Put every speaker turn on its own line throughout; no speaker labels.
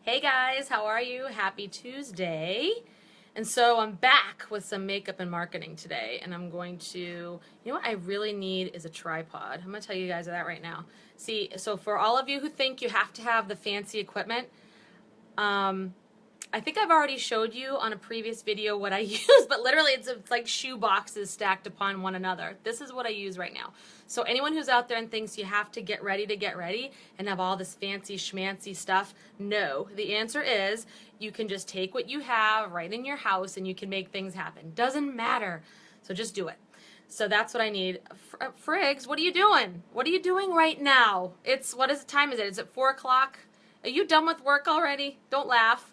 Hey guys, how are you? Happy Tuesday. And so I'm back with some makeup and marketing today, and I'm going to, you know what I really need is a tripod. I'm going to tell you guys that right now. See, so for all of you who think you have to have the fancy equipment, I think I've already showed you on a previous video what I use, but literally it's like shoe boxes stacked upon one another. This is what I use right now. So anyone who's out there and thinks you have to get ready and have all this fancy schmancy stuff, no. The answer is you can just take what you have right in your house and you can make things happen. Doesn't matter. So just do it. So that's what I need. Friggs, what are you doing? What are you doing right now? Time is it? Is it 4 o'clock? Are you done with work already? Don't laugh.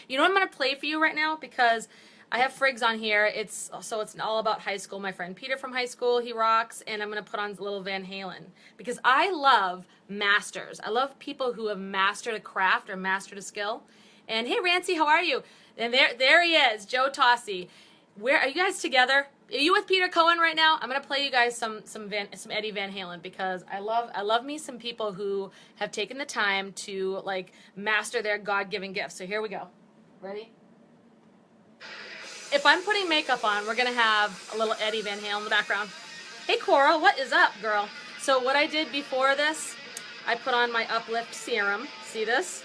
You know what I'm going to play for you right now? Because I have Friggs on here. It's all about high school. My friend Peter from high school, he rocks. And I'm going to put on a little Van Halen. Because I love masters. I love people who have mastered a craft or mastered a skill. And hey, Rancy, how are you? And there he is, Joe Tossi. Where are you guys together? Are you with Peter Cohen right now? I'm gonna play you guys some Eddie Van Halen because I love me some people who have taken the time to like master their God-given gifts. So here we go. Ready? If I'm putting makeup on, we're gonna have a little Eddie Van Halen in the background. Hey Coral, what is up, girl? So what I did before this, I put on my Uplift Serum. See this?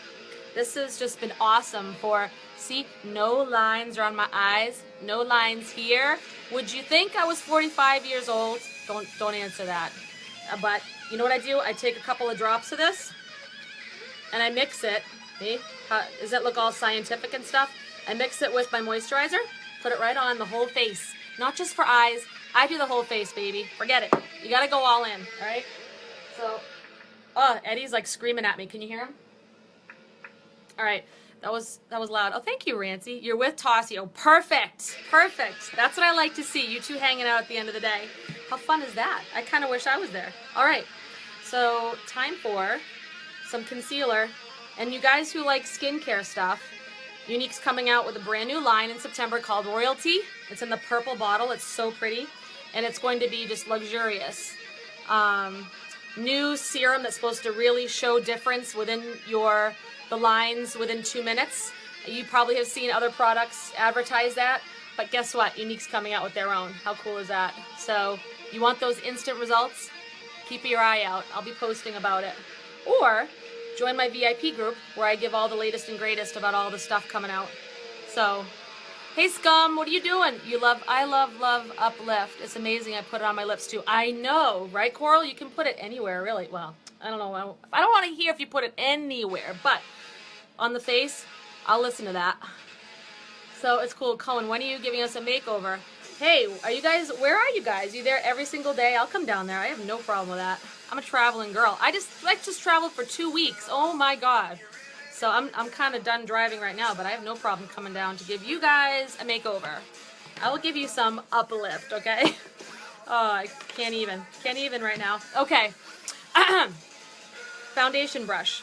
This has just been awesome for, see, no lines around my eyes, no lines here. Would you think I was 45 years old? Don't answer that. But you know what I do? I take a couple of drops of this and I mix it. See? Does that look all scientific and stuff? I mix it with my moisturizer, put it right on the whole face. Not just for eyes. I do the whole face, baby. Forget it. You gotta go all in, all right? So, Eddie's like screaming at me. Can you hear him? All right, that was loud. Oh, thank you, Rancy. You're with Tossi. Oh, perfect, perfect. That's what I like to see. You two hanging out at the end of the day. How fun is that? I kind of wish I was there. All right, so time for some concealer. And you guys who like skincare stuff, Younique's coming out with a brand new line in September called Royalty. It's in the purple bottle. It's so pretty, and it's going to be just luxurious. New serum that's supposed to really show difference within the lines within 2 minutes. You probably have seen other products advertise that, but guess what? Younique's coming out with their own. How cool is that? So you want those instant results? Keep your eye out. I'll be posting about it. Or join my VIP group where I give all the latest and greatest about all the stuff coming out. So, hey Scum, what are you doing? I love Uplift. It's amazing. I put it on my lips too. I know, right, Coral? You can put it anywhere, really. Well, I don't know. I don't want to hear if you put it anywhere, but on the face, I'll listen to that. So it's cool. Cohen, when are you giving us a makeover? Hey, where are you guys? You there every single day? I'll come down there. I have no problem with that. I'm a traveling girl. I just traveled for 2 weeks. Oh my God. So I'm kind of done driving right now, but I have no problem coming down to give you guys a makeover. I will give you some uplift, okay? Oh, I can't even right now. Okay. Foundation brush.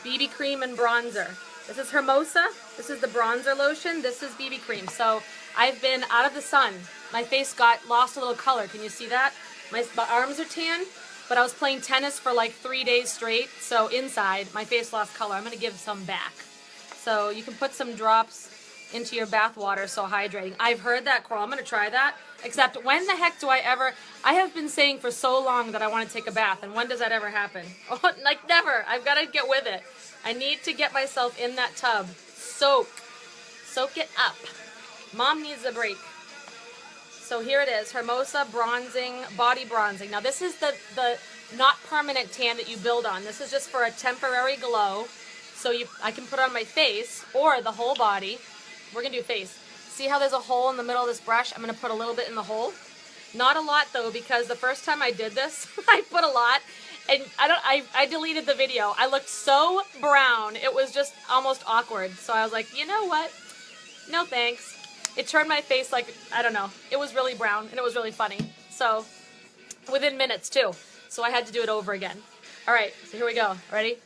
BB cream and bronzer. This is Hermosa. This is the bronzer lotion. This is BB cream. So I've been out of the sun. My face lost a little color. Can you see that? My arms are tan, but I was playing tennis for like 3 days straight. So inside, my face lost color. I'm going to give some back. So you can put some drops into your bath water, so hydrating. I've heard that, Coral. I'm going to try that. Except when the heck do I have been saying for so long that I want to take a bath, and when does that ever happen? Oh, like never. I've got to get with it. I need to get myself in that tub. Soak it up. Mom needs a break. So here it is, Hermosa bronzing, body bronzing. Now this is the not permanent tan that you build on. This is just for a temporary glow. So I can put it on my face or the whole body. We're gonna do face. See how there's a hole in the middle of this brush? I'm gonna put a little bit in the hole. Not a lot though, because the first time I did this, I put a lot, and I deleted the video. I looked so brown, it was just almost awkward. So I was like, you know what? No thanks. It turned my face like, I don't know. It was really brown, and it was really funny. So, within minutes too. So I had to do it over again. All right, so here we go. Ready?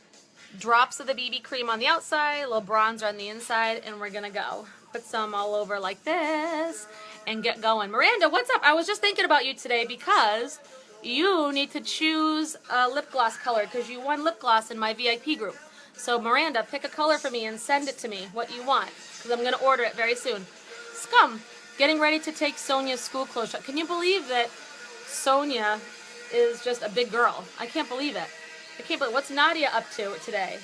Drops of the BB cream on the outside, a little bronzer on the inside, and we're gonna go. Put some all over like this and get going. Miranda, what's up? I was just thinking about you today because you need to choose a lip gloss color because you won lip gloss in my VIP group. So Miranda, pick a color for me and send it to me, what you want, because I'm going to order it very soon. Scum, getting ready to take Sonia's school clothes shop. Can you believe that Sonia is just a big girl? I can't believe it. I can't believe, what's Nadia up to today?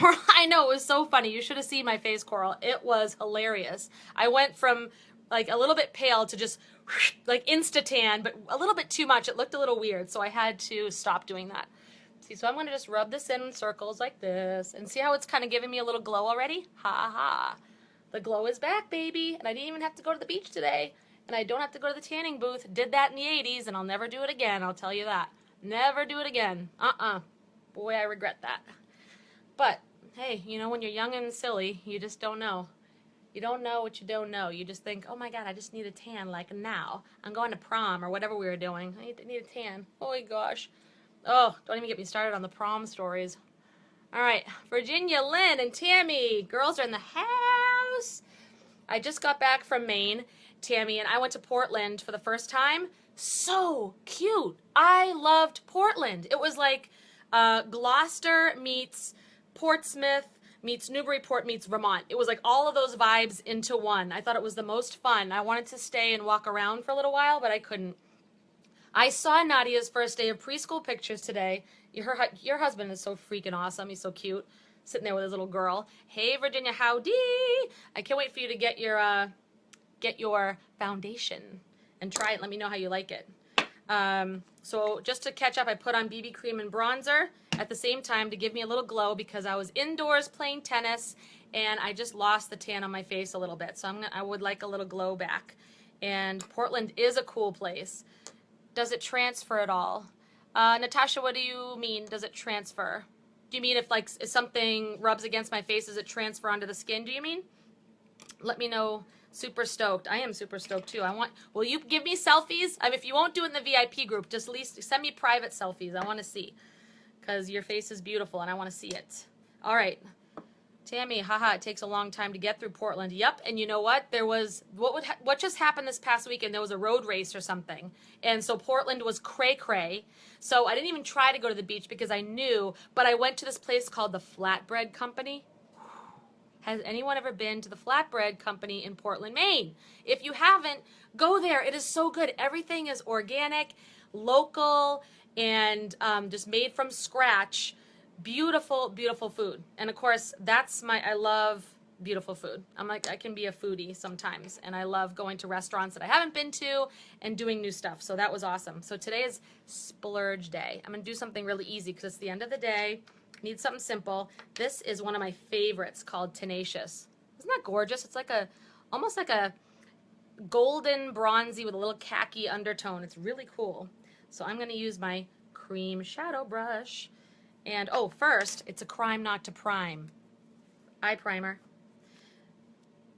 I know, it was so funny. You should have seen my face, Coral. It was hilarious. I went from like a little bit pale to just like insta-tan, but a little bit too much. It looked a little weird, so I had to stop doing that. See, so I'm going to just rub this in circles like this, and see how it's kind of giving me a little glow already? Ha ha. The glow is back, baby, and I didn't even have to go to the beach today, and I don't have to go to the tanning booth. Did that in the 80s, and I'll never do it again, I'll tell you that. Never do it again. Boy, I regret that. But, hey, you know, when you're young and silly, you just don't know. You don't know what you don't know. You just think, oh my God, I just need a tan, like now. I'm going to prom or whatever we were doing. I need a tan. Oh my gosh. Oh, don't even get me started on the prom stories. All right, Virginia, Lynn, and Tammy. Girls are in the house. I just got back from Maine, Tammy, and I went to Portland for the first time. So cute. I loved Portland. It was like Gloucester meets Portsmouth meets Newburyport meets Vermont. It was like all of those vibes into one. I thought it was the most fun. I wanted to stay and walk around for a little while, but I couldn't. I saw Nadia's first day of preschool pictures today. Your husband is so freaking awesome. He's so cute, sitting there with his little girl. Hey, Virginia, howdy. I can't wait for you to get your foundation and try it. Let me know how you like it. So just to catch up, I put on BB cream and bronzer at the same time to give me a little glow because I was indoors playing tennis and I just lost the tan on my face a little bit. So I would like a little glow back. And Portland is a cool place. Does it transfer at all? Natasha, what do you mean, does it transfer? Do you mean if like if something rubs against my face, does it transfer onto the skin, do you mean? Let me know. Super stoked. I am super stoked too. Will you give me selfies? If you won't do it in the VIP group, just at least send me private selfies. I want to see. Because your face is beautiful and I want to see it. All right. Tammy, haha, it takes a long time to get through Portland. Yep, and you know what? There was, what just happened this past weekend? There was a road race or something. And so Portland was cray-cray. So I didn't even try to go to the beach because I knew, but I went to this place called the Flatbread Company. Has anyone ever been to the Flatbread Company in Portland, Maine? If you haven't, go there. It is so good. Everything is organic, local, and just made from scratch. Beautiful, beautiful food. And of course, I love beautiful food. I can be a foodie sometimes, and I love going to restaurants that I haven't been to and doing new stuff. So that was awesome. So today is splurge day. I'm going to do something really easy because it's the end of the day. Need something simple. This is one of my favorites called Tenacious. Isn't that gorgeous? It's like almost like a golden bronzy with a little khaki undertone. It's really cool. So I'm going to use my cream shadow brush. And oh, first, it's a crime not to prime. Eye primer.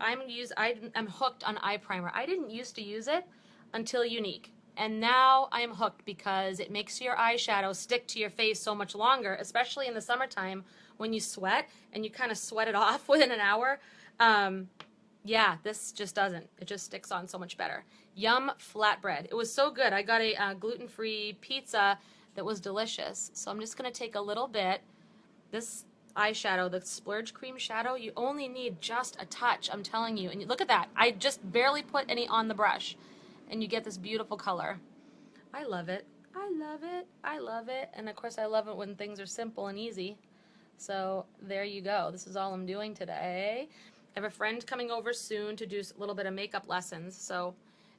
I'm hooked on eye primer. I didn't used to use it until Younique. And now I am hooked because it makes your eyeshadow stick to your face so much longer, especially in the summertime when you sweat and you kind of sweat it off within an hour. Yeah, this just doesn't. It just sticks on so much better. Yum flatbread. It was so good. I got a gluten-free pizza that was delicious. So I'm just going to take a little bit. This eyeshadow, the Splurge Cream Shadow, you only need just a touch, I'm telling you. And look at that. I just barely put any on the brush. And you get this beautiful color. I love it. I love it. I love it. And of course I love it when things are simple and easy. So there you go. This is all I'm doing today. I have a friend coming over soon to do a little bit of makeup lessons. So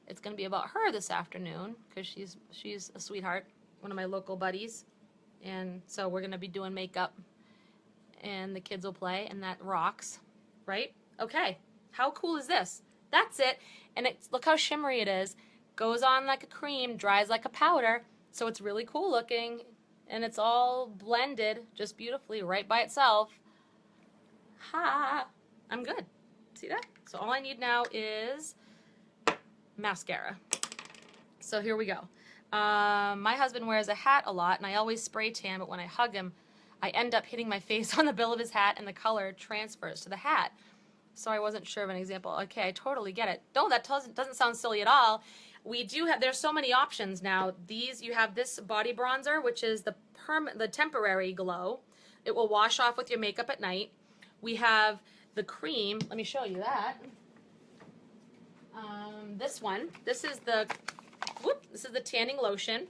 it's going to be about her this afternoon because she's a sweetheart, one of my local buddies. And so we're going to be doing makeup and the kids will play and that rocks, right? Okay. How cool is this? That's it. And look how shimmery it is. Goes on like a cream, dries like a powder. So it's really cool looking. And it's all blended just beautifully right by itself. Ha! I'm good. See that? So all I need now is mascara. So here we go. My husband wears a hat a lot, and I always spray tan, but when I hug him, I end up hitting my face on the bill of his hat, and the color transfers to the hat. So I wasn't sure of an example. Okay, I totally get it. No, that doesn't sound silly at all. We do have, there's so many options now. You have this body bronzer, which is the temporary glow. It will wash off with your makeup at night. We have the cream. Let me show you that. This one. This is the tanning lotion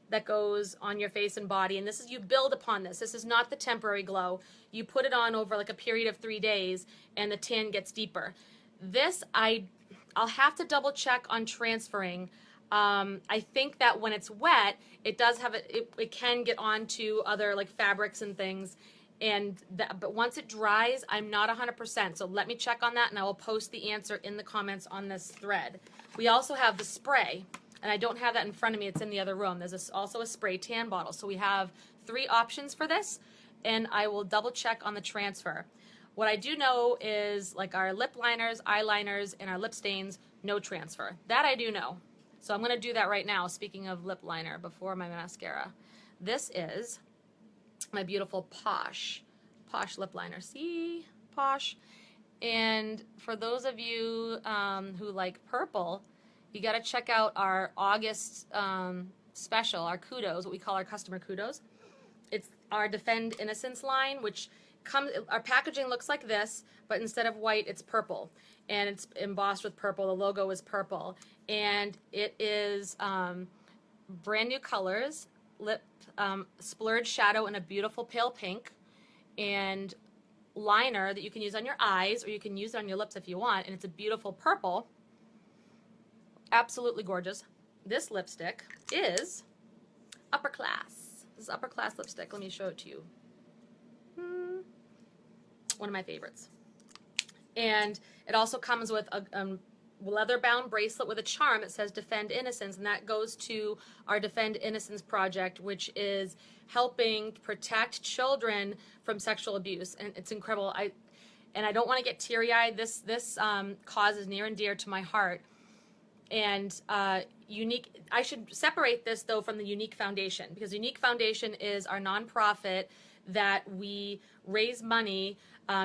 that goes on your face and body, and this is, you build upon this. This is not the temporary glow. You put it on over like a period of 3 days, and the tan gets deeper. This I'll have to double check on transferring. I think that when it's wet, it does have it can get onto other like fabrics and things, but once it dries, I'm not 100%. So let me check on that, and I will post the answer in the comments on this thread. We also have the spray, and I don't have that in front of me. It's in the other room. There's also a spray tan bottle. So we have 3 options for this, and I will double check on the transfer. What I do know is like our lip liners, eyeliners, and our lip stains, no transfer. That I do know. So I'm going to do that right now, speaking of lip liner, before my mascara. This is my beautiful Posh lip liner. See? Posh. And for those of you who like purple, you got to check out our August special, our kudos, what we call our customer kudos. It's our Defend Innocence line, which our packaging looks like this, but instead of white, it's purple. And it's embossed with purple. The logo is purple. And it is brand new colors, lip splurge shadow in a beautiful pale pink, and liner that you can use on your eyes, or you can use it on your lips if you want. And it's a beautiful purple. Absolutely gorgeous. This lipstick is Upper Class. This is Upper Class lipstick. Let me show it to you. One of my favorites. And it also comes with a leather-bound bracelet with a charm that says Defend Innocence, and that goes to our Defend Innocence project, which is helping protect children from sexual abuse. And it's incredible. I don't want to get teary-eyed. This cause is near and dear to my heart. And Unique, I should separate this though from the Unique Foundation, because Unique Foundation is our nonprofit that we raise money.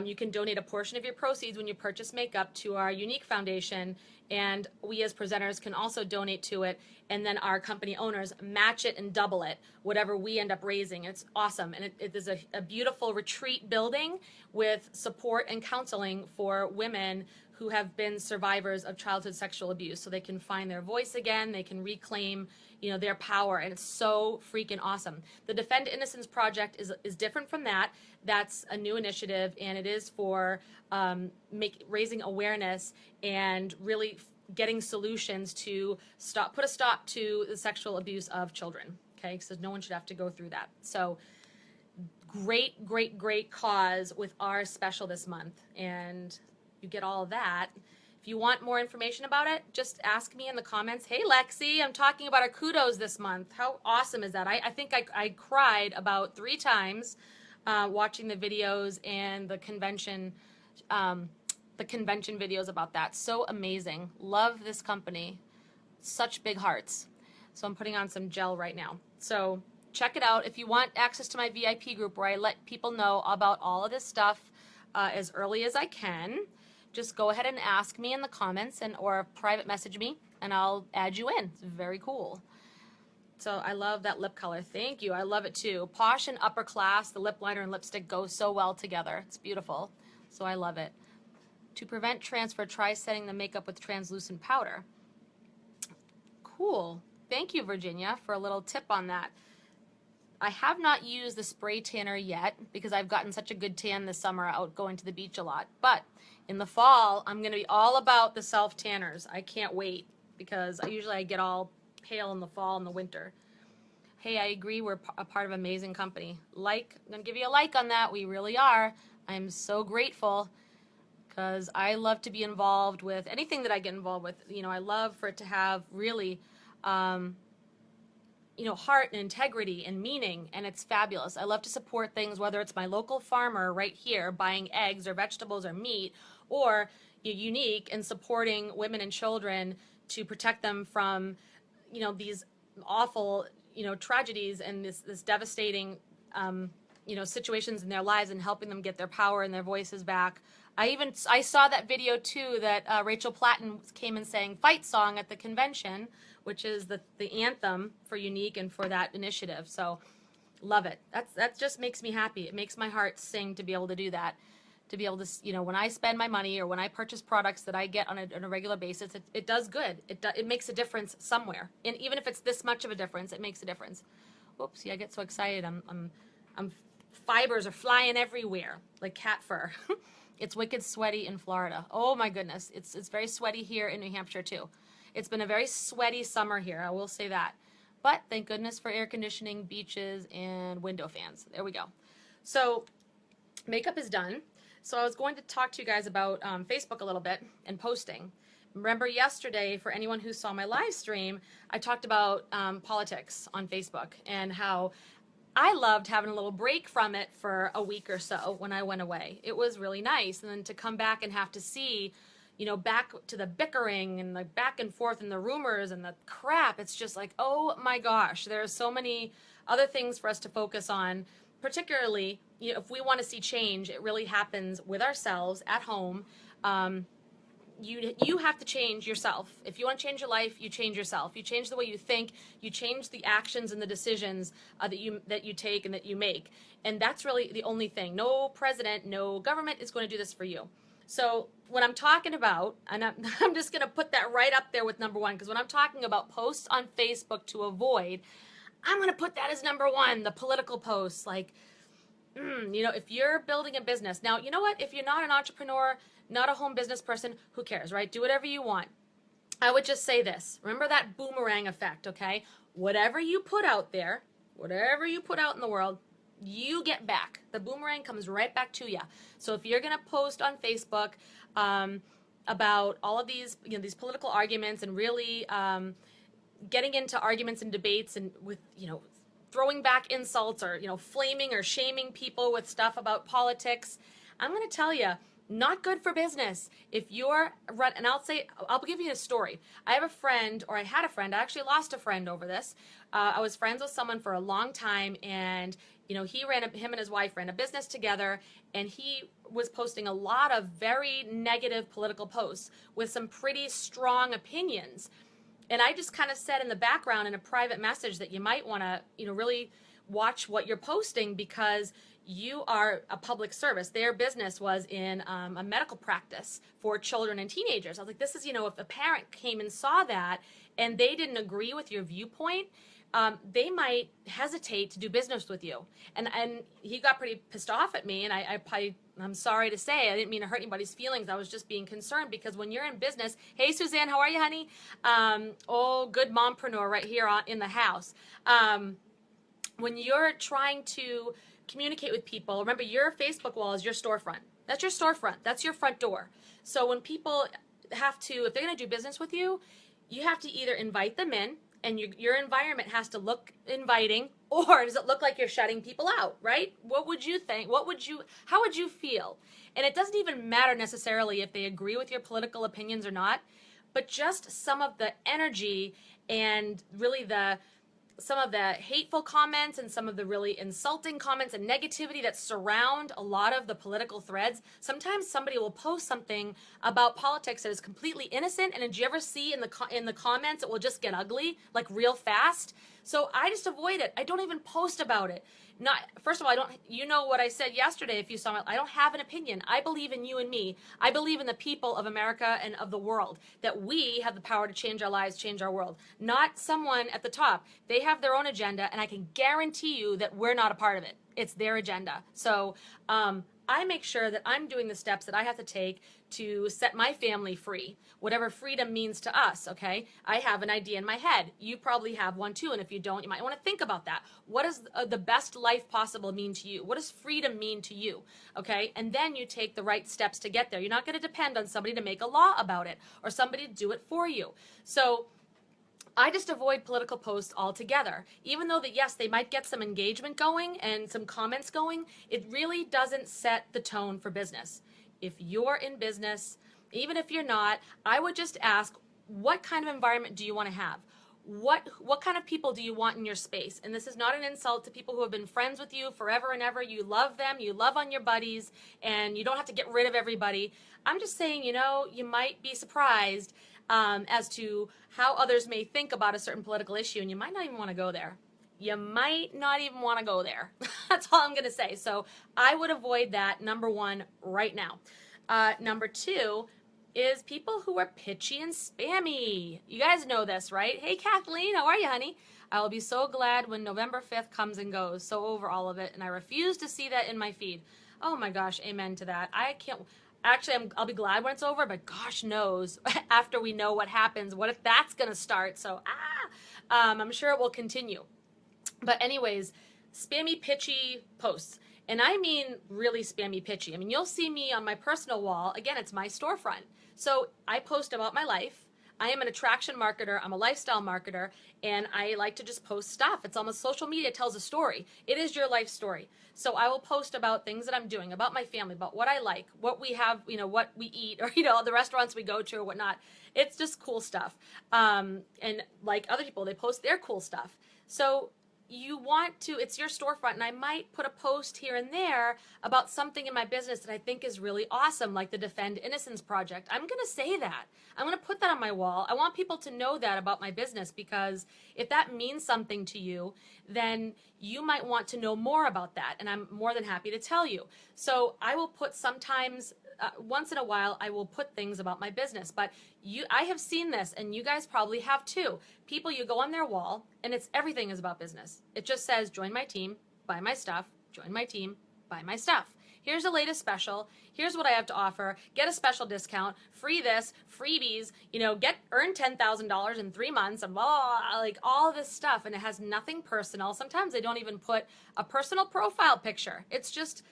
You can donate a portion of your proceeds when you purchase makeup to our Unique Foundation, and we as presenters can also donate to it, and then our company owners match it and double it, whatever we end up raising. It's awesome, and it is a beautiful retreat building with support and counseling for women who have been survivors of childhood sexual abuse, so they can find their voice again, they can reclaim, their power, and it's so freaking awesome. The Defend Innocence Project is different from that. That's a new initiative, and it is for raising awareness and really getting solutions to put a stop to the sexual abuse of children, okay? Because no one should have to go through that. So great, great, great cause with our special this month, and you get all of that. If you want more information about it, just ask me in the comments. Hey, Lexi, I'm talking about our kudos this month. How awesome is that? I think I cried about 3 times watching the videos and the convention videos about that. So amazing. Love this company. Such big hearts. So I'm putting on some gel right now. So check it out. If you want access to my VIP group where I let people know about all of this stuff as early as I can, just go ahead and ask me in the comments or private message me, and I'll add you in. It's very cool. So I love that lip color. Thank you. I love it too. Posh and Upper Class, the lip liner and lipstick go so well together. It's beautiful. So I love it. To prevent transfer, try setting the makeup with translucent powder. Cool. Thank you, Virginia, for a little tip on that. I have not used the spray tanner yet because I've gotten such a good tan this summer out going to the beach a lot. But in the fall, I'm going to be all about the self-tanners. I can't wait because I get all pale in the fall and the winter. Hey, I agree. We're a part of an amazing company. I'm going to give you a like on that. We really are. I'm so grateful because I love to be involved with anything that I get involved with. I love for it to have really heart and integrity and meaning, and it's fabulous. I love to support things, whether it's my local farmer right here buying eggs or vegetables or meat, or Unique and supporting women and children to protect them from, these awful, tragedies and this devastating, situations in their lives, and helping them get their power and their voices back. I saw that video too that Rachel Platten came and sang Fight Song at the convention, which is the anthem for Unique and for that initiative. So Love it. That just makes me happy. It makes my heart sing to be able to do that. To be able to, when I spend my money or when I purchase products that I get on a regular basis, it does good. It makes a difference somewhere. And even if it's this much of a difference, it makes a difference. Whoops, see, I get so excited. I'm fibers are flying everywhere like cat fur. It's wicked sweaty in Florida. Oh my goodness. It's very sweaty here in New Hampshire too. It's been a very sweaty summer here, I will say that. But thank goodness for air conditioning, beaches, and window fans. There we go. So makeup is done. So I was going to talk to you guys about Facebook a little bit and posting. Remember yesterday, for anyone who saw my live stream, I talked about politics on Facebook and how I loved having a little break from it for a week or so when I went away. It was really nice. And then to come back and have to see, back to the bickering and the back and forth and the rumors and the crap, it's just like, oh my gosh, there's so many other things for us to focus on. Particularly, if we want to see change, it really happens with ourselves at home. You have to change yourself. If you want to change your life, you change yourself. You change the way you think. You change the actions and the decisions that you take and that you make. And that's really the only thing. No president, no government is going to do this for you. So when I'm talking about, and I'm just going to put that right up there with number one, because when I'm talking about posts on Facebook to avoid, I'm going to put that as number one, the political posts. Like, if you're building a business. Now, you know what? If you're not an entrepreneur, not a home business person, who cares, right? Do whatever you want. I would just say this. Remember that boomerang effect, okay? Whatever you put out there, whatever you put out in the world, you get back. The boomerang comes right back to you. So if you're going to post on Facebook about all of these, these political arguments and really getting into arguments and debates and with, throwing back insults or, flaming or shaming people with stuff about politics, I'm going to tell you, not good for business. If you're and I'll give you a story. I have a friend, or I had a friend, I actually lost a friend over this. I was friends with someone for a long time, and him and his wife ran a business together, and he was posting a lot of very negative political posts with some pretty strong opinions. And I just kind of said in the background in a private message that you might want to, really watch what you're posting, because you are a public service. Their business was in a medical practice for children and teenagers. I was like, this is, if a parent came and saw that and they didn't agree with your viewpoint, they might hesitate to do business with you. And he got pretty pissed off at me, and I'm sorry to say, I didn't mean to hurt anybody's feelings. I was just being concerned, because when you're in business, hey Suzanne, how are you, honey? Good mompreneur right here in the house. When you're trying to communicate with people, remember, your Facebook wall is your storefront. That's your storefront. That's your front door. So when people if they're going to do business with you, you have to either invite them in, and your environment has to look inviting, or does it look like you're shutting people out, right? What would you think? How would you feel? And it doesn't even matter necessarily if they agree with your political opinions or not, but just some of the energy and really some of the hateful comments and some of the really insulting comments and negativity that surround a lot of the political threads. Sometimes somebody will post something about politics that is completely innocent, and did you ever see in the comments it will just get ugly, like real fast? So I just avoid it. I don't even post about it. First of all, what I said yesterday, if you saw it, I don't have an opinion. I believe in you and me. I believe in the people of America and of the world, that we have the power to change our lives, change our world. Not someone at the top. They have their own agenda, and I can guarantee you that we're not a part of it. It's their agenda. So I make sure that I'm doing the steps that I have to take to set my family free, whatever freedom means to us, okay? I have an idea in my head. You probably have one too, and if you don't, you might want to think about that. What does the best life possible mean to you? What does freedom mean to you, okay? And then you take the right steps to get there. You're not going to depend on somebody to make a law about it or somebody to do it for you. So I just avoid political posts altogether. Even though that, yes, they might get some engagement going and some comments going, it really doesn't set the tone for business. If you're in business, even if you're not, I would just ask, what kind of environment do you want to have? What kind of people do you want in your space? And this is not an insult to people who have been friends with you forever and ever. You love them, you love on your buddies, and you don't have to get rid of everybody. I'm just saying, you might be surprised as to how others may think about a certain political issue, and you might not even want to go there. you might not even want to go there. That's all I'm going to say. So I would avoid that, number one, right now. Number two is people who are pitchy and spammy. You guys know this, right? Hey, Kathleen, how are you, honey? I will be so glad when November 5th comes and goes. So over all of it. And I refuse to see that in my feed. Oh my gosh, amen to that. I can't... Actually, I'll be glad when it's over, but gosh knows after we know what happens, what if that's going to start? So, I'm sure it will continue. But anyways, spammy, pitchy posts. And I mean really spammy, pitchy. I mean, you'll see me on my personal wall. Again, it's my storefront. So I post about my life. I am an attraction marketer. I'm a lifestyle marketer. And I like to just post stuff. It's almost social media tells a story. It is your life story. So I will post about things that I'm doing, about my family, about what I like, what we have, what we eat, or, the restaurants we go to or whatnot. It's just cool stuff. And like other people, they post their cool stuff. So you want to, it's your storefront, and I might put a post here and there about something in my business that I think is really awesome, like the Defend Innocence Project. I'm going to say that. I'm going to put that on my wall. I want people to know that about my business, because if that means something to you, then you might want to know more about that, and I'm more than happy to tell you. So I will put sometimes, once in a while, I will put things about my business. But I have seen this, and you guys probably have too. People, you go on their wall, and everything is about business. It just says, join my team, buy my stuff, join my team, buy my stuff. Here's the latest special. Here's what I have to offer. Get a special discount, free this, freebies, earn $10,000 in 3 months, and blah, blah, blah, like all this stuff. And it has nothing personal. Sometimes they don't even put a personal profile picture. It's just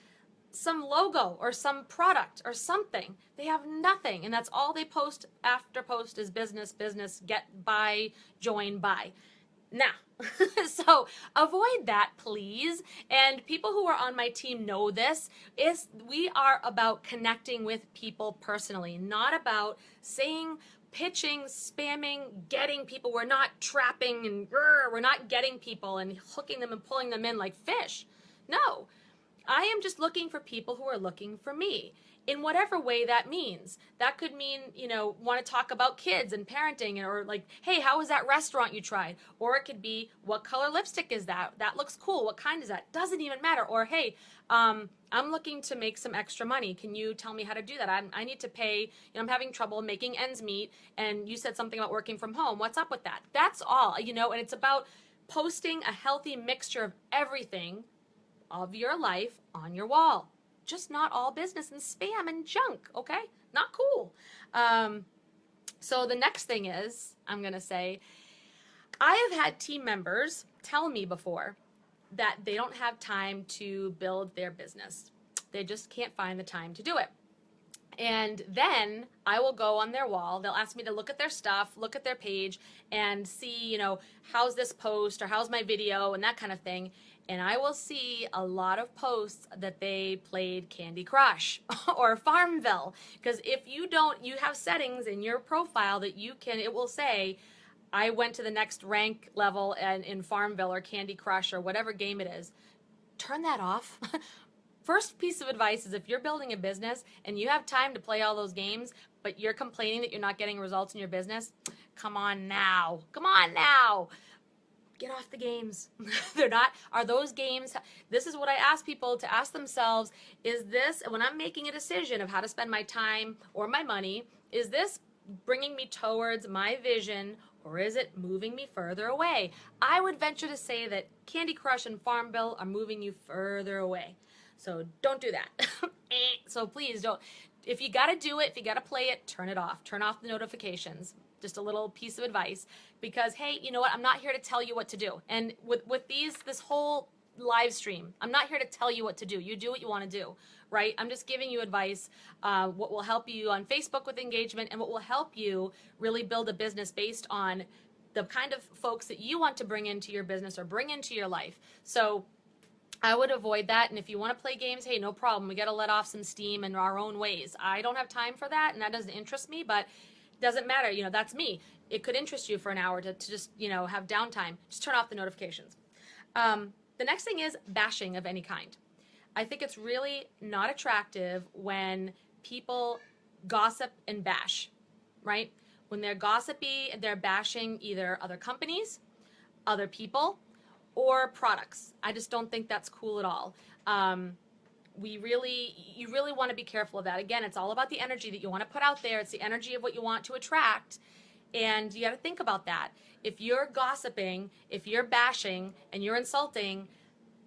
some logo or some product or something. They have nothing, and that's all they post after post is business, get, buy, join, buy. Now, so avoid that, please. And people who are on my team know this. We are about connecting with people personally, not about saying, pitching, spamming, getting people. We're not trapping and we're not getting people and hooking them and pulling them in like fish. No. I am just looking for people who are looking for me in whatever way that means. That could mean, want to talk about kids and parenting, or like, hey, how was that restaurant you tried? Or it could be, what color lipstick is that? That looks cool. What kind is that? Doesn't even matter. Or, hey, I'm looking to make some extra money. Can you tell me how to do that? I need to pay, I'm having trouble making ends meet. And you said something about working from home. What's up with that? That's all, and it's about posting a healthy mixture of everything of your life on your wall. Just not all business and spam and junk, okay? Not cool. So the next thing is, I'm going to say, I have had team members tell me before that they don't have time to build their business. They just can't find the time to do it. And then I will go on their wall. They'll ask me to look at their stuff, look at their page, and see, how's this post or how's my video and that kind of thing. And I will see a lot of posts that they played Candy Crush or Farmville. Because if you have settings in your profile that it will say, I went to the next rank level in Farmville or Candy Crush or whatever game it is. Turn that off. First piece of advice is, if you're building a business and you have time to play all those games, but you're complaining that you're not getting results in your business, come on now. Get off the games. They're not. Are those games? This is what I ask people to ask themselves. Is this, when I'm making a decision of how to spend my time or my money, is this bringing me towards my vision, or is it moving me further away? I would venture to say that Candy Crush and Farmville are moving you further away. So don't do that. So please don't. If you got to do it, if you got to play it, turn it off. Turn off the notifications. Just a little piece of advice, because, hey, you know what? I'm not here to tell you what to do. And with this whole live stream, I'm not here to tell you what to do. You do what you want to do, right? I'm just giving you advice, what will help you on Facebook with engagement, and what will help you really build a business based on the kind of folks that you want to bring into your business or bring into your life. So I would avoid that. And if you want to play games, hey, no problem. We got to let off some steam in our own ways. I don't have time for that, and that doesn't interest me, but doesn't matter, that's me. It could interest you for an hour to just, have downtime. Just turn off the notifications. The next thing is bashing of any kind. I think it's really not attractive when people gossip and bash, right? When they're gossipy, they're bashing either other companies, other people, or products. I just don't think that's cool at all. You really want to be careful of that. Again, it's all about the energy that you want to put out there. It's the energy of what you want to attract. And you got to think about that. If you're gossiping, if you're bashing, and you're insulting,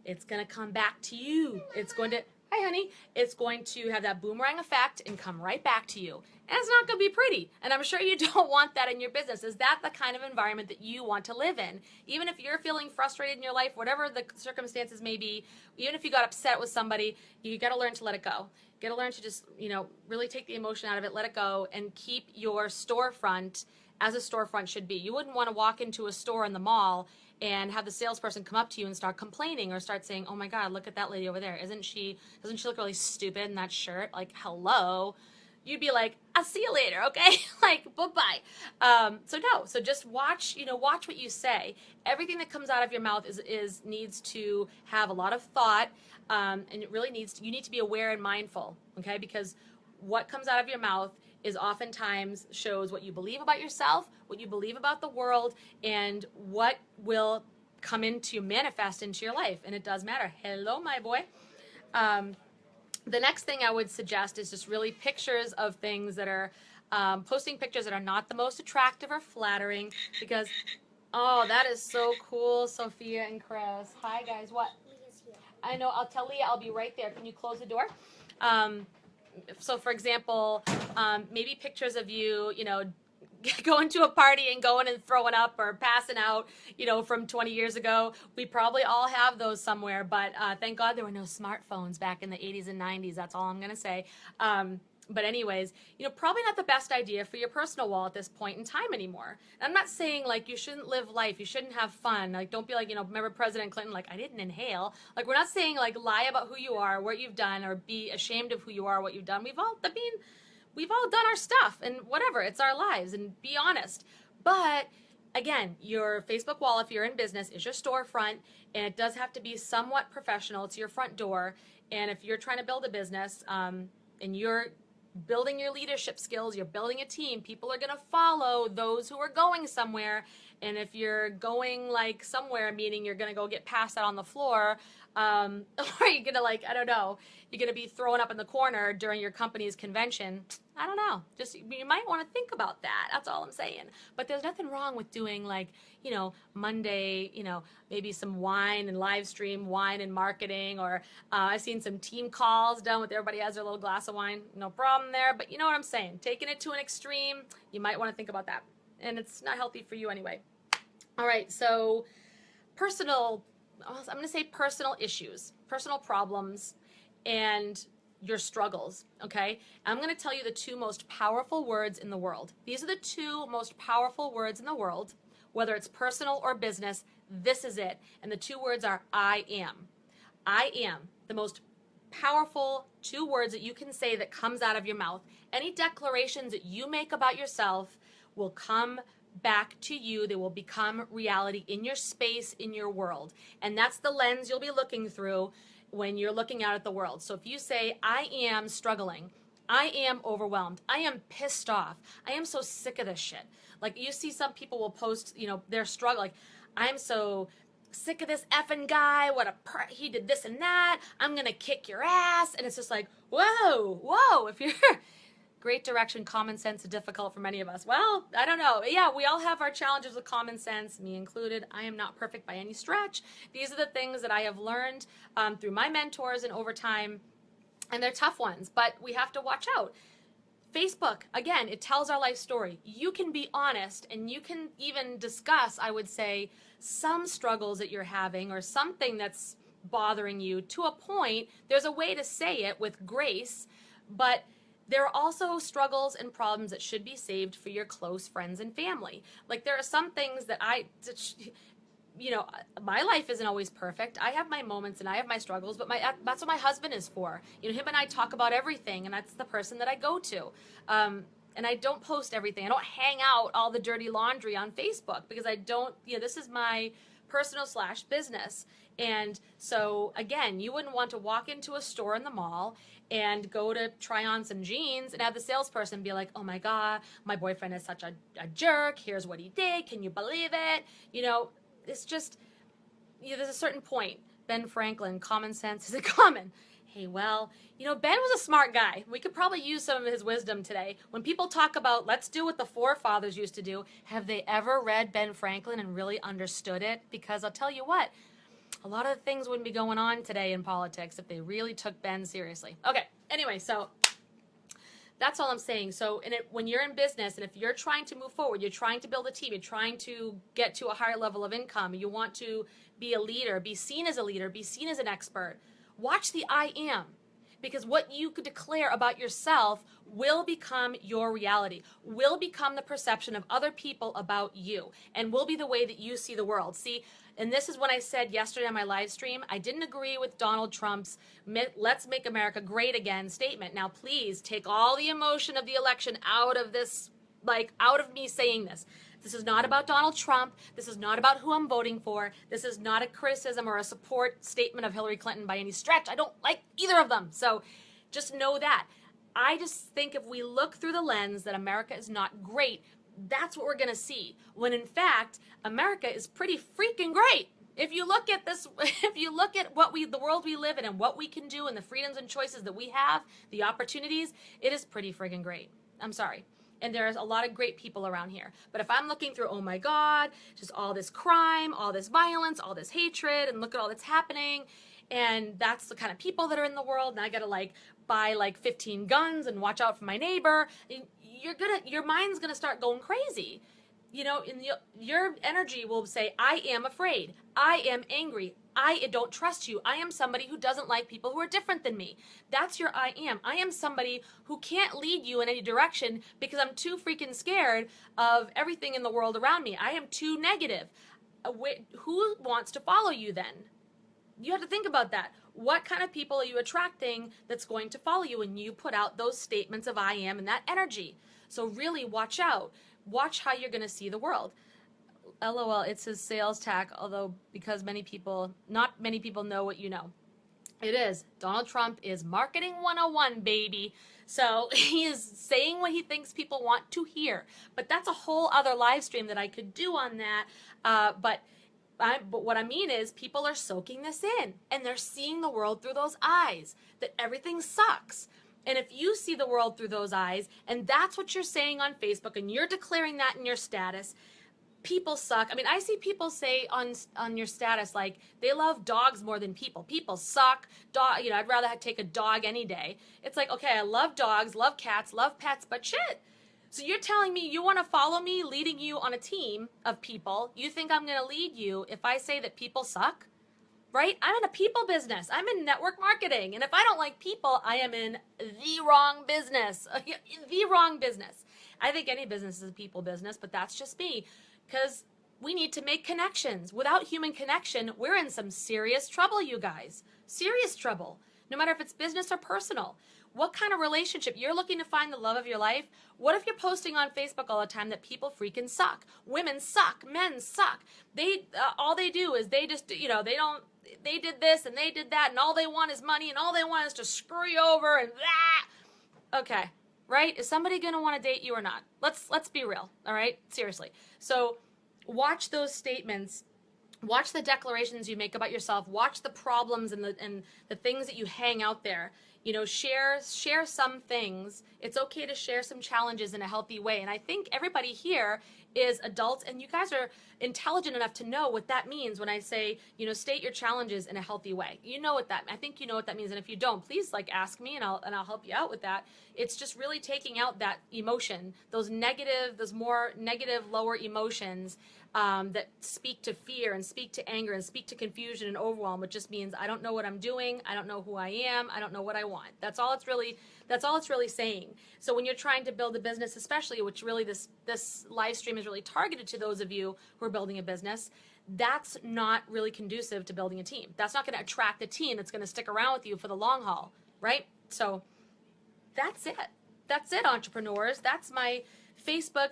it's going to come back to you. It's going to, hi honey, it's going to have that boomerang effect and come right back to you. And it's not going to be pretty. And I'm sure you don't want that in your business. Is that the kind of environment that you want to live in? Even if you're feeling frustrated in your life, whatever the circumstances may be, even if you got upset with somebody, you got to learn to let it go. You got to learn to just, really take the emotion out of it, let it go, and keep your storefront as a storefront should be. You wouldn't want to walk into a store in the mall and have the salesperson come up to you and start complaining or start saying, oh my God, look at that lady over there. Doesn't she look really stupid in that shirt? Like, hello. You'd be like, I'll see you later, okay? Like, bye-bye. So just watch what you say. Everything that comes out of your mouth needs to have a lot of thought, and it really you need to be aware and mindful, okay? Because what comes out of your mouth is oftentimes shows what you believe about yourself, what you believe about the world, and what will come into manifest into your life. And it does matter. Hello, my boy. The next thing I would suggest is just really pictures of things that are, posting pictures that are not the most attractive or flattering, because, oh, that is so cool, Sophia and Chris. Hi, guys. What? I know. I'll tell Leah I'll be right there. Can you close the door? So, for example, maybe pictures of you, going to a party and going and throwing up or passing out, from 20 years ago. We probably all have those somewhere, but thank God there were no smartphones back in the 80s and 90s. That's all I'm going to say. But anyways, probably not the best idea for your personal wall at this point in time anymore. And I'm not saying like you shouldn't live life, you shouldn't have fun. Like, don't be like, remember President Clinton, like, I didn't inhale. Like, we're not saying like lie about who you are, what you've done, or be ashamed of who you are, what you've done. We've all done our stuff and whatever, it's our lives, and be honest. But again, your Facebook wall, if you're in business, is your storefront, and it does have to be somewhat professional. It's your front door. And if you're trying to build a business, and you're building your leadership skills, you're building a team, people are going to follow those who are going somewhere. And if you're going like somewhere, meaning you're going to go get passed out on the floor, or you're going to you're going to be thrown up in the corner during your company's convention, I don't know. Just, you might want to think about that. That's all I'm saying. But there's nothing wrong with doing Monday, maybe some wine and live stream wine and marketing, or I've seen some team calls done with everybody has their little glass of wine. No problem there. But you know what I'm saying? Taking it to an extreme, you might want to think about that. And it's not healthy for you anyway. All right. So I'm going to say personal issues, personal problems, and your struggles, okay? I'm going to tell you the two most powerful words in the world. These are the two most powerful words in the world, whether it's personal or business. This is it. And the two words are I am. I am. The most powerful two words that you can say that comes out of your mouth. Any declarations that you make about yourself will come back to you. They will become reality in your space, in your world. And that's the lens you'll be looking through when you're looking out at the world. So if you say, I am struggling, I am overwhelmed, I am pissed off, I am so sick of this shit. Like, you see some people will post, their struggle, like, I'm so sick of this effing guy, he did this and that, I'm gonna kick your ass. And it's just like, whoa, if you're great direction, common sense is difficult for many of us. Well, I don't know. Yeah, we all have our challenges with common sense, me included. I am not perfect by any stretch. These are the things that I have learned through my mentors and over time, and they're tough ones, but we have to watch out. Facebook, again, it tells our life story. You can be honest, and you can even discuss, I would say, some struggles that you're having or something that's bothering you to a point. There's a way to say it with grace, but there are also struggles and problems that should be saved for your close friends and family. Like, there are some things that my life isn't always perfect. I have my moments and I have my struggles, but that's what my husband is for. Him and I talk about everything, and that's the person that I go to. And I don't post everything. I don't hang out all the dirty laundry on Facebook, because I don't, this is my personal / business. And so, again, you wouldn't want to walk into a store in the mall and go to try on some jeans and have the salesperson be like, oh my God, my boyfriend is such a jerk. Here's what he did. Can you believe it? It's just, there's a certain point. Ben Franklin, common sense is common. Hey, well, Ben was a smart guy. We could probably use some of his wisdom today. When people talk about let's do what the forefathers used to do, have they ever read Ben Franklin and really understood it? Because I'll tell you what, a lot of things wouldn't be going on today in politics if they really took Ben seriously. Okay, anyway, so that's all I'm saying. So when you're in business and if you're trying to move forward, you're trying to build a team, you're trying to get to a higher level of income, you want to be a leader, be seen as a leader, be seen as an expert, watch the I am. Because what you could declare about yourself will become your reality, will become the perception of other people about you, and will be the way that you see the world. See, and this is what I said yesterday on my live stream. I didn't agree with Donald Trump's "Let's make America great again" statement. Now, please take all the emotion of the election out of this, out of me saying this. This is not about Donald Trump. This is not about who I'm voting for. This is not a criticism or a support statement of Hillary Clinton by any stretch. I don't like either of them. So just know that. I just think if we look through the lens that America is not great, that's what we're going to see. When in fact, America is pretty freaking great. If you look at this, if you look at the world we live in and what we can do and the freedoms and choices that we have, the opportunities, it is pretty freaking great. I'm sorry. And there's a lot of great people around here. But if I'm looking through, oh my God, just all this crime, all this violence, all this hatred, and look at all that's happening, and that's the kind of people that are in the world, and I gotta buy 15 guns and watch out for my neighbor, your mind's gonna start going crazy. Your energy will say, I am afraid, I am angry, I don't trust you. I am somebody who doesn't like people who are different than me. That's your I am. I am somebody who can't lead you in any direction because I'm too freaking scared of everything in the world around me. I am too negative. Who wants to follow you then? You have to think about that. What kind of people are you attracting that's going to follow you when you put out those statements of I am and that energy? So really watch out. Watch how you're going to see the world. LOL, it's his sales tack, although because not many people know what you know. It is. Donald Trump is marketing 101, baby. So he is saying what he thinks people want to hear. But that's a whole other live stream that I could do on that. But what I mean is people are soaking this in and they're seeing the world through those eyes, that everything sucks. And if you see the world through those eyes and that's what you're saying on Facebook and you're declaring that in your status, people suck. I mean, I see people say on your status, they love dogs more than people. People suck. I'd rather take a dog any day. It's okay, I love dogs, love cats, love pets, but shit. So you're telling me you want to follow me leading you on a team of people. You think I'm going to lead you if I say that people suck? Right? I'm in a people business. I'm in network marketing. And if I don't like people, I am in the wrong business. The wrong business. I think any business is a people business, but that's just me. Because we need to make connections. Without human connection, we're in some serious trouble, you guys. Serious trouble. No matter if it's business or personal. What kind of relationship? You're looking to find the love of your life? What if you're posting on Facebook all the time that people freaking suck? Women suck. Men suck. All they do is they just, they did this and they did that and all they want is money and all they want is to screw you over and that. Okay. Right? Is somebody going to want to date you or not? Let's be real, all right? Seriously. So watch those statements. Watch the declarations you make about yourself. Watch the problems and the things that you hang out there. Share some things. It's okay to share some challenges in a healthy way. And I think everybody here is adults, and you guys are intelligent enough to know what that means when I say, state your challenges in a healthy way. I think you know what that means. And if you don't, please ask me and I'll help you out with that. It's just really taking out that emotion, those more negative, lower emotions that speak to fear and speak to anger and speak to confusion and overwhelm, which just means I don't know what I'm doing, I don't know who I am, I don't know what I want. That's all it's really saying. So when you're trying to build a business, especially, which really this live stream is really targeted to those of you who are building a business, that's not really conducive to building a team. That's not going to attract a team that's going to stick around with you for the long haul, right? So that's it. That's it, entrepreneurs. That's my Facebook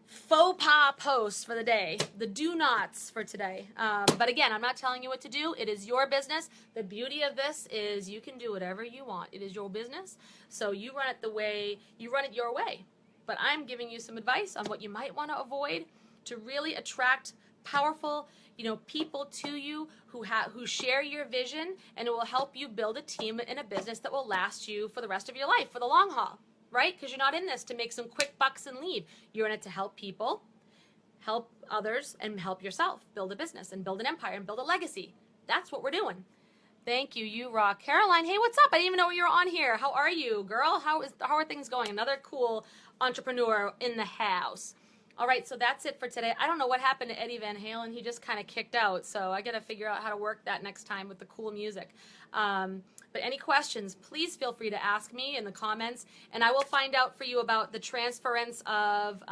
faux pas post for the day, the do nots for today. But again, I'm not telling you what to do. It is your business. The beauty of this is you can do whatever you want. It is your business. So you run it your way. But I'm giving you some advice on what you might want to avoid to really attract powerful, people to you who share your vision, and it will help you build a team in a business that will last you for the rest of your life, for the long haul, right? Because you're not in this to make some quick bucks and leave. You're in it to help people, help others, and help yourself build a business and build an empire and build a legacy. That's what we're doing. Thank you. You rock. Caroline, hey, what's up? I didn't even know you were on here. How are you, girl? How are things going? Another cool entrepreneur in the house. All right, so that's it for today. I don't know what happened to Eddie Van Halen. He just kind of kicked out, so I got to figure out how to work that next time with the cool music. But any questions, please feel free to ask me in the comments, and I will find out for you about the transference of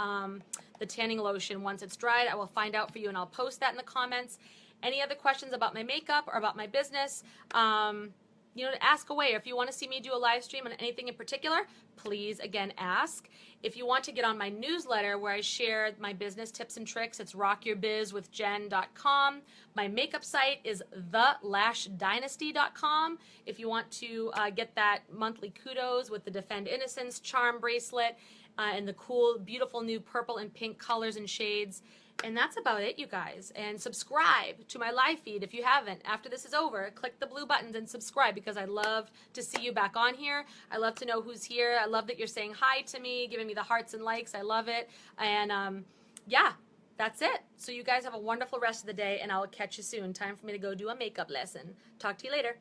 the tanning lotion. Once it's dried, I will find out for you, and I'll post that in the comments. Any other questions about my makeup or about my business, ask away. Or if you want to see me do a live stream on anything in particular, please, again, ask. If you want to get on my newsletter where I share my business tips and tricks, it's rockyourbizwithjen.com. My makeup site is thelashdynasty.com. If you want to get that monthly kudos with the Defend Innocence charm bracelet and the cool, beautiful new purple and pink colors and shades. And that's about it, you guys. And subscribe to my live feed if you haven't. After this is over, click the blue buttons and subscribe, because I love to see you back on here. I love to know who's here. I love that you're saying hi to me, giving me the hearts and likes. I love it. And yeah, that's it. So you guys have a wonderful rest of the day, and I'll catch you soon. Time for me to go do a makeup lesson. Talk to you later.